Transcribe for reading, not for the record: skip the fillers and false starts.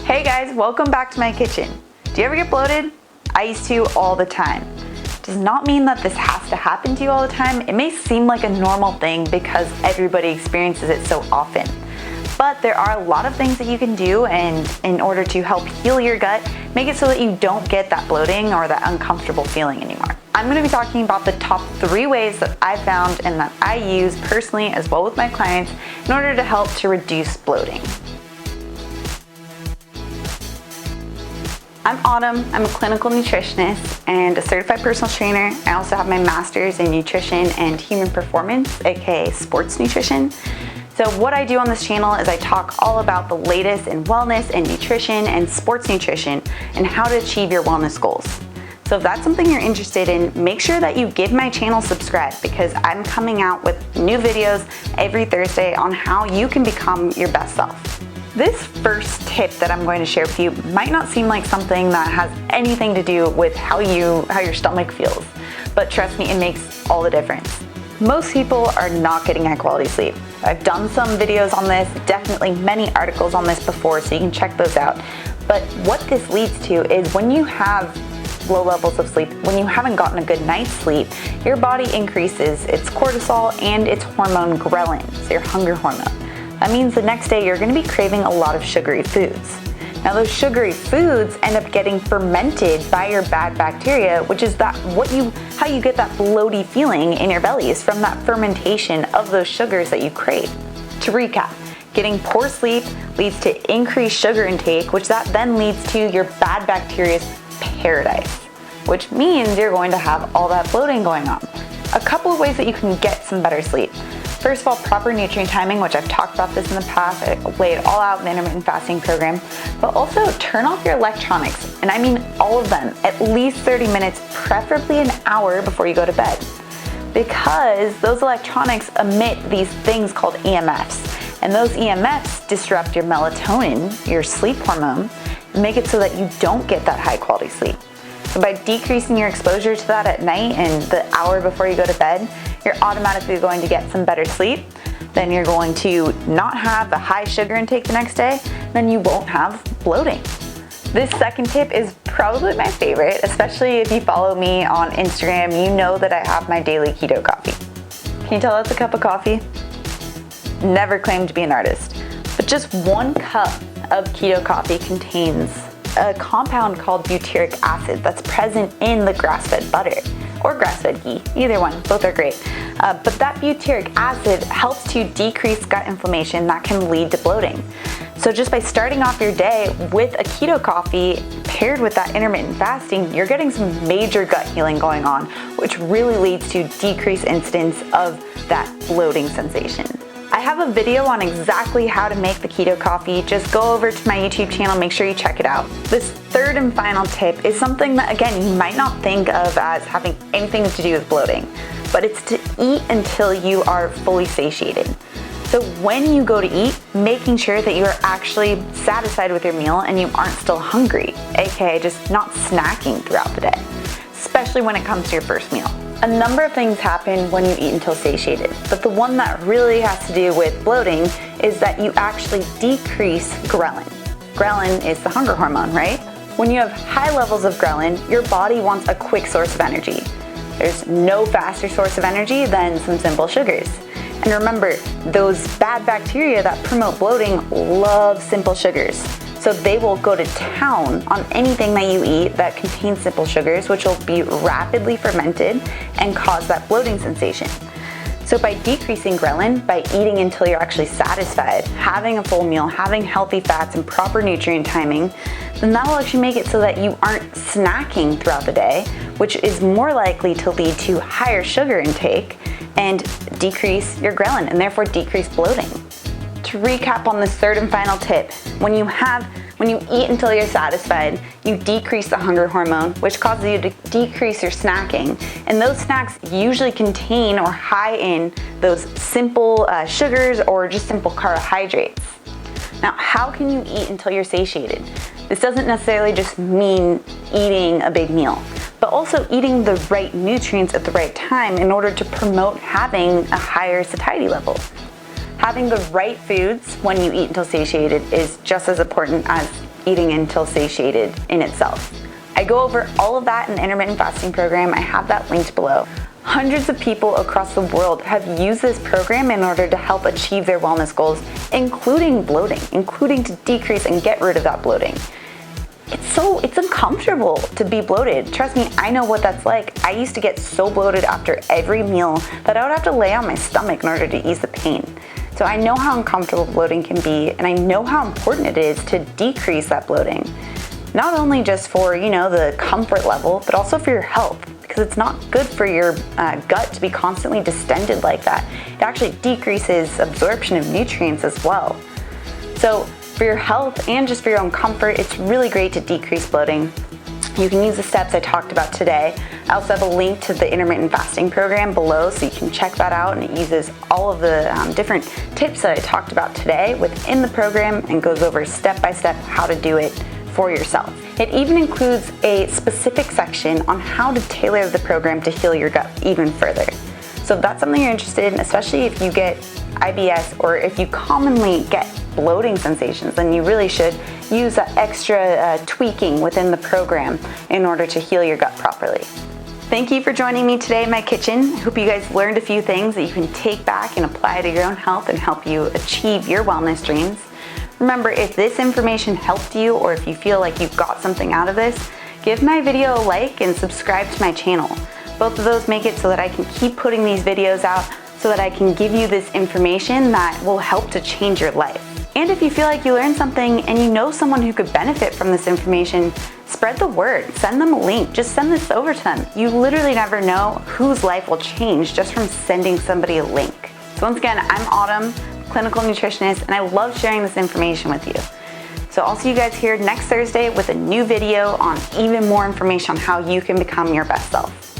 Hey guys, welcome back to my kitchen. Do you ever get bloated? I used to all the time. Does not mean that this has to happen to you all the time. It may seem like a normal thing because everybody experiences it so often. But there are a lot of things that you can do and in order to help heal your gut, make it so that you don't get that bloating or that uncomfortable feeling anymore. I'm going to be talking about the top 3 ways that I found and that I use personally as well with my clients in order to help to reduce bloating. I'm Autumn. I'm a clinical nutritionist and a certified personal trainer. I also have my master's in nutrition and human performance, aka sports nutrition. So what I do on this channel is I talk all about the latest in wellness and nutrition and sports nutrition and how to achieve your wellness goals. So if that's something you're interested in, make sure that you give my channel subscribe because I'm coming out with new videos every Thursday on how you can become your best self. This first tip that I'm going to share with you might not seem like something that has anything to do with how your stomach feels, but trust me, it makes all the difference. Most people are not getting high quality sleep. I've done some videos on this, definitely many articles on this before, so you can check those out. But what this leads to is when you have low levels of sleep, when you haven't gotten a good night's sleep, your body increases its cortisol and its hormone ghrelin, so your hunger hormone. That means the next day you're going to be craving a lot of sugary foods. Now those sugary foods end up getting fermented by your bad bacteria, which is how you get that bloaty feeling in your belly is from that fermentation of those sugars that you crave. To recap, getting poor sleep leads to increased sugar intake, which that then leads to your bad bacteria's paradise, which means you're going to have all that bloating going on. A couple of ways that you can get some better sleep. First of all, proper nutrient timing, which I've talked about this in the past. I lay it all out in the intermittent fasting program. But also turn off your electronics, and I mean all of them, at least 30 minutes, preferably an hour before you go to bed. Because those electronics emit these things called EMFs. And those EMFs disrupt your melatonin, your sleep hormone, and make it so that you don't get that high quality sleep. So by decreasing your exposure to that at night and the hour before you go to bed, you're automatically going to get some better sleep. Then you're going to not have a high sugar intake the next day, then you won't have bloating. This second tip is probably my favorite, especially if you follow me on Instagram, you know that I have my daily keto coffee. Can you tell that's a cup of coffee? Never claimed to be an artist, but just 1 cup of keto coffee contains a compound called butyric acid that's present in the grass-fed butter or grass-fed ghee, either one, both are great. But that butyric acid helps to decrease gut inflammation that can lead to bloating. So just by starting off your day with a keto coffee paired with that intermittent fasting, you're getting some major gut healing going on, which really leads to decreased incidence of that bloating sensation. I have a video on exactly how to make the keto coffee. Just go over to my YouTube channel, make sure you check it out. This third and final tip is something that, again, you might not think of as having anything to do with bloating, but it's to eat until you are fully satiated. So when you go to eat, making sure that you are actually satisfied with your meal and you aren't still hungry, aka just not snacking throughout the day, especially when it comes to your first meal. A number of things happen when you eat until satiated, but the one that really has to do with bloating is that you actually decrease ghrelin. Ghrelin is the hunger hormone, right? When you have high levels of ghrelin, your body wants a quick source of energy. There's no faster source of energy than some simple sugars. And remember, those bad bacteria that promote bloating love simple sugars. So they will go to town on anything that you eat that contains simple sugars, which will be rapidly fermented and cause that bloating sensation. So by decreasing ghrelin, by eating until you're actually satisfied, having a full meal, having healthy fats and proper nutrient timing, then that will actually make it so that you aren't snacking throughout the day, which is more likely to lead to higher sugar intake and decrease your ghrelin and therefore decrease bloating. To recap on this third and final tip, when you eat until you're satisfied, you decrease the hunger hormone, which causes you to decrease your snacking. And those snacks usually contain or high in those simple sugars or just simple carbohydrates. Now, how can you eat until you're satiated? This doesn't necessarily just mean eating a big meal, but also eating the right nutrients at the right time in order to promote having a higher satiety level. Having the right foods when you eat until satiated is just as important as eating until satiated in itself. I go over all of that in the intermittent fasting program. I have that linked below. Hundreds of people across the world have used this program in order to help achieve their wellness goals, including bloating, including to decrease and get rid of that bloating. It's uncomfortable to be bloated. Trust me, I know what that's like. I used to get so bloated after every meal that I would have to lay on my stomach in order to ease the pain. So I know how uncomfortable bloating can be, and I know how important it is to decrease that bloating. Not only just for, the comfort level, but also for your health, because it's not good for your gut to be constantly distended like that. It actually decreases absorption of nutrients as well. So for your health and just for your own comfort, it's really great to decrease bloating. You can use the steps I talked about today. I also have a link to the intermittent fasting program below, so you can check that out, and it uses all of the different tips that I talked about today within the program and goes over step by step how to do it for yourself. It even includes a specific section on how to tailor the program to heal your gut even further. So if that's something you're interested in, especially if you get IBS or if you commonly get bloating sensations, then you really should use that extra tweaking within the program in order to heal your gut properly. Thank you for joining me today in my kitchen. I hope you guys learned a few things that you can take back and apply to your own health and help you achieve your wellness dreams. Remember, if this information helped you or if you feel like you got something out of this, give my video a like and subscribe to my channel. Both of those make it so that I can keep putting these videos out so that I can give you this information that will help to change your life. And if you feel like you learned something and you know someone who could benefit from this information, spread the word, send them a link, just send this over to them. You literally never know whose life will change just from sending somebody a link. So once again, I'm Autumn, clinical nutritionist, and I love sharing this information with you. So I'll see you guys here next Thursday with a new video on even more information on how you can become your best self.